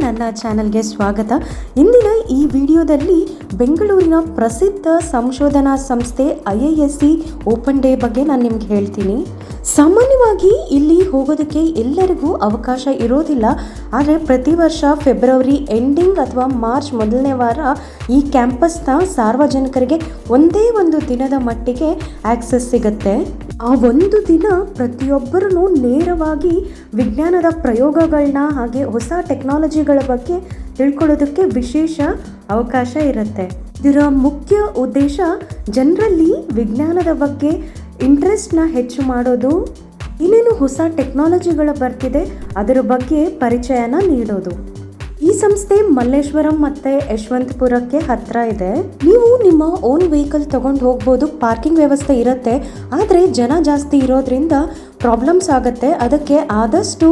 ನನ್ನ ಚಾನಲ್ಗೆ ಸ್ವಾಗತ. ಇಂದಿನ ಈ ವಿಡಿಯೋದಲ್ಲಿ ಬೆಂಗಳೂರಿನ ಪ್ರಸಿದ್ಧ ಸಂಶೋಧನಾ ಸಂಸ್ಥೆ IISc ಓಪನ್ ಡೇ ಬಗ್ಗೆ ನಾನು ನಿಮ್ಗೆ ಹೇಳ್ತೀನಿ. ಸಾಮಾನ್ಯವಾಗಿ ಇಲ್ಲಿ ಹೋಗೋದಕ್ಕೆ ಎಲ್ಲರಿಗೂ ಅವಕಾಶ ಇರೋದಿಲ್ಲ. ಆದರೆ ಪ್ರತಿ ವರ್ಷ ಫೆಬ್ರವರಿ ಎಂಡಿಂಗ್ ಅಥವಾ ಮಾರ್ಚ್ ಮೊದಲನೇ ವಾರ ಈ ಕ್ಯಾಂಪಸ್ನ ಸಾರ್ವಜನಿಕರಿಗೆ ಒಂದೇ ಒಂದು ದಿನದ ಮಟ್ಟಿಗೆ ಆಕ್ಸೆಸ್ ಸಿಗುತ್ತೆ. ಆ ಒಂದು ದಿನ ಪ್ರತಿಯೊಬ್ಬರೂ ನೇರವಾಗಿ ವಿಜ್ಞಾನದ ಪ್ರಯೋಗಗಳನ್ನ ಹಾಗೆ ಹೊಸ ಟೆಕ್ನಾಲಜಿಗಳ ಬಗ್ಗೆ ತಿಳ್ಕೊಳ್ಳೋದಕ್ಕೆ ವಿಶೇಷ ಅವಕಾಶ ಇರುತ್ತೆ. ಇದರ ಮುಖ್ಯ ಉದ್ದೇಶ ಜನರಲ್ಲಿ ವಿಜ್ಞಾನದ ಬಗ್ಗೆ ಇಂಟ್ರೆಸ್ಟ್ನ ಹೆಚ್ಚು ಮಾಡೋದು, ಇನ್ನೇನು ಹೊಸ ಟೆಕ್ನಾಲಜಿಗಳ ಬರ್ತಿದೆ ಅದರ ಬಗ್ಗೆ ಪರಿಚಯನ ನೀಡೋದು. ಈ ಸಂಸ್ಥೆ ಮಲ್ಲೇಶ್ವರಂ ಮತ್ತು ಯಶವಂತಪುರಕ್ಕೆ ಹತ್ತಿರ ಇದೆ. ನೀವು ನಿಮ್ಮ ಓನ್ ವೆಹಿಕಲ್ ತಗೊಂಡು ಹೋಗ್ಬೋದು. ಪಾರ್ಕಿಂಗ್ ವ್ಯವಸ್ಥೆ ಇರುತ್ತೆ, ಆದರೆ ಜನ ಜಾಸ್ತಿ ಇರೋದ್ರಿಂದ ಪ್ರಾಬ್ಲಮ್ಸ್ ಆಗುತ್ತೆ. ಅದಕ್ಕೆ ಆದಷ್ಟು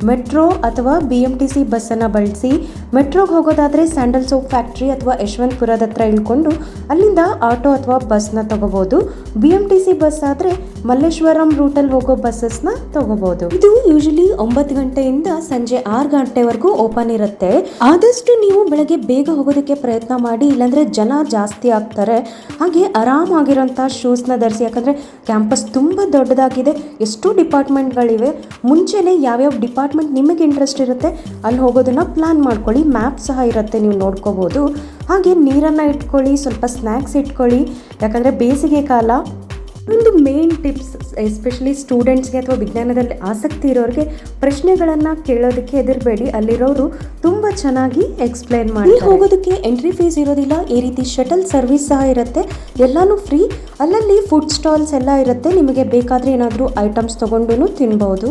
ಮೆಟ್ರೋ ಅಥವಾ BMTC ಬಸ್ಸನ್ನು ಬಳಸಿ. ಮೆಟ್ರೋಗೆ ಹೋಗೋದಾದರೆ ಸ್ಯಾಂಡಲ್ ಸೋಪ್ ಫ್ಯಾಕ್ಟ್ರಿ ಅಥವಾ ಯಶವಂತಪುರದ ಹತ್ರ ಇಳ್ಕೊಂಡು ಅಲ್ಲಿಂದ ಆಟೋ ಅಥವಾ ಬಸ್ನ ತಗೋಬೋದು. BMTC ಬಸ್ ಆದರೆ ಮಲ್ಲೇಶ್ವರಂ ರೂಟಲ್ಲಿ ಹೋಗೋ ಬಸ್ಸಸ್ನ ತಗೋಬೋದು. ಇದು ಯೂಶಲಿ 9 ಗಂಟೆಯಿಂದ ಸಂಜೆ 6 ಗಂಟೆವರೆಗೂ ಓಪನ್ ಇರುತ್ತೆ. ಆದಷ್ಟು ನೀವು ಬೆಳಗ್ಗೆ ಬೇಗ ಹೋಗೋದಕ್ಕೆ ಪ್ರಯತ್ನ ಮಾಡಿ, ಇಲ್ಲಾಂದರೆ ಜನ ಜಾಸ್ತಿ ಆಗ್ತಾರೆ. ಹಾಗೆ ಆರಾಮಾಗಿರೋಂಥ ಶೂಸ್ನ ಧರಿಸಿ, ಯಾಕಂದರೆ ಕ್ಯಾಂಪಸ್ ತುಂಬ ದೊಡ್ಡದಾಗಿದೆ, ಎಷ್ಟು ಡಿಪಾರ್ಟ್ಮೆಂಟ್ಗಳಿವೆ. ಮುಂಚೆನೇ ಯಾವ್ಯಾವ ಡಿಪಾರ್ಟ್ಮೆಂಟ್ ನಿಮಗೆ ಇಂಟ್ರೆಸ್ಟ್ ಇರುತ್ತೆ ಅಲ್ಲಿ ಹೋಗೋದನ್ನು ಪ್ಲ್ಯಾನ್ ಮಾಡ್ಕೊಳ್ಳಿ. ಮ್ಯಾಪ್ ಸಹ ಇರುತ್ತೆ, ನೀವು ನೋಡ್ಕೋಬೋದು. ಹಾಗೆ ನೀರನ್ನು ಇಟ್ಕೊಳ್ಳಿ, ಸ್ವಲ್ಪ ಸ್ನ್ಯಾಕ್ಸ್ ಇಟ್ಕೊಳ್ಳಿ, ಯಾಕಂದರೆ ಬೇಸಿಗೆ ಕಾಲ. ಒಂದು ಮೇನ್ ಟಿಪ್ಸ್, ಎಸ್ಪೆಷಲಿ ಸ್ಟೂಡೆಂಟ್ಸ್ಗೆ ಅಥವಾ ವಿಜ್ಞಾನದಲ್ಲಿ ಆಸಕ್ತಿ ಇರೋರಿಗೆ ಪ್ರಶ್ನೆಗಳನ್ನು ಕೇಳೋದಕ್ಕೆ ಹೆದರಬೇಡಿ. ಅಲ್ಲಿರೋರು ತುಂಬ ಚೆನ್ನಾಗಿ ಎಕ್ಸ್ಪ್ಲೈನ್ ಮಾಡಿ. ಹೋಗೋದಕ್ಕೆ ಎಂಟ್ರಿ ಫೀಸ್ ಇರೋದಿಲ್ಲ. ಈ ರೀತಿ ಶಟಲ್ ಸರ್ವಿಸ್ ಸಹ ಇರುತ್ತೆ, ಎಲ್ಲನೂ ಫ್ರೀ. ಅಲ್ಲಲ್ಲಿ ಫುಡ್ ಸ್ಟಾಲ್ಸ್ ಎಲ್ಲ ಇರುತ್ತೆ, ನಿಮಗೆ ಬೇಕಾದರೆ ಏನಾದರೂ ಐಟಮ್ಸ್ ತೊಗೊಂಡು ತಿನ್ಬೋದು.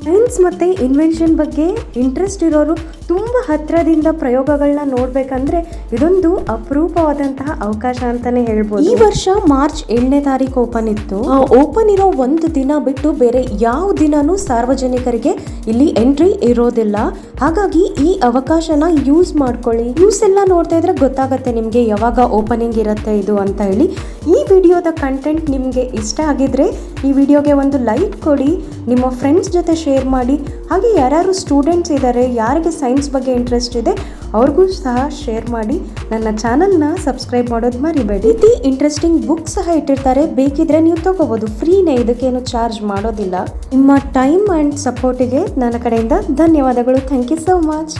ಸೈನ್ಸ್ ಮತ್ತು ಇನ್ವೆನ್ಷನ್ ಬಗ್ಗೆ ಇಂಟ್ರೆಸ್ಟ್ ಇರೋರು ತುಂಬ ಹತ್ತಿರದಿಂದ ಪ್ರಯೋಗಗಳನ್ನ ನೋಡಬೇಕಂದ್ರೆ ಇದೊಂದು ಅಪರೂಪವಾದಂತಹ ಅವಕಾಶ ಅಂತಲೇ ಹೇಳ್ಬೋದು. ಈ ವರ್ಷ ಮಾರ್ಚ್ 7ನೇ ತಾರೀಕು ಓಪನ್ ಇತ್ತು. ಓಪನ್ ಇರೋ ಒಂದು ದಿನ ಬಿಟ್ಟು ಬೇರೆ ಯಾವ ದಿನನೂ ಸಾರ್ವಜನಿಕರಿಗೆ ಇಲ್ಲಿ ಎಂಟ್ರಿ ಇರೋದಿಲ್ಲ. ಹಾಗಾಗಿ ಈ ಅವಕಾಶನ ಯೂಸ್ ಮಾಡ್ಕೊಳ್ಳಿ. ನ್ಯೂಸ್ ಎಲ್ಲ ನೋಡ್ತಾ ಇದ್ರೆ ಗೊತ್ತಾಗುತ್ತೆ ನಿಮಗೆ ಯಾವಾಗ ಓಪನಿಂಗ್ ಇರುತ್ತೆ ಇದು ಅಂತ ಹೇಳಿ. ಈ ವಿಡಿಯೋದ ಕಂಟೆಂಟ್ ನಿಮಗೆ ಇಷ್ಟ ಆಗಿದ್ರೆ ಈ ವಿಡಿಯೋಗೆ ಒಂದು ಲೈಕ್ ಕೊಡಿ, ನಿಮ್ಮ ಫ್ರೆಂಡ್ಸ್ ಜೊತೆ ಶೇರ್ ಮಾಡಿ. ಹಾಗೆ ಯಾರ್ಯಾರು ಸ್ಟೂಡೆಂಟ್ಸ್ ಇದ್ದಾರೆ, ಯಾರಿಗೆ ಸೈನ್ಸ್ ಬಗ್ಗೆ ಇಂಟ್ರೆಸ್ಟ್ ಇದೆ ಅವ್ರಿಗೂ ಸಹ ಶೇರ್ ಮಾಡಿ. ನನ್ನ ಚಾನಲ್ನ ಸಬ್ಸ್ಕ್ರೈಬ್ ಮಾಡೋದು ಮರಿಬೇಡಿ. ಈ ರೀತಿ ಇಂಟ್ರೆಸ್ಟಿಂಗ್ ಬುಕ್ ಸಹ ಇಟ್ಟಿರ್ತಾರೆ, ಬೇಕಿದ್ರೆ ನೀವು ತಗೋಬೋದು. ಫ್ರೀನೇ, ಇದಕ್ಕೇನು ಚಾರ್ಜ್ ಮಾಡೋದಿಲ್ಲ. ನಿಮ್ಮ ಟೈಮ್ ಆ್ಯಂಡ್ ಸಪೋರ್ಟಿಗೆ ನನ್ನ ಕಡೆಯಿಂದ ಧನ್ಯವಾದಗಳು. Thank you so much.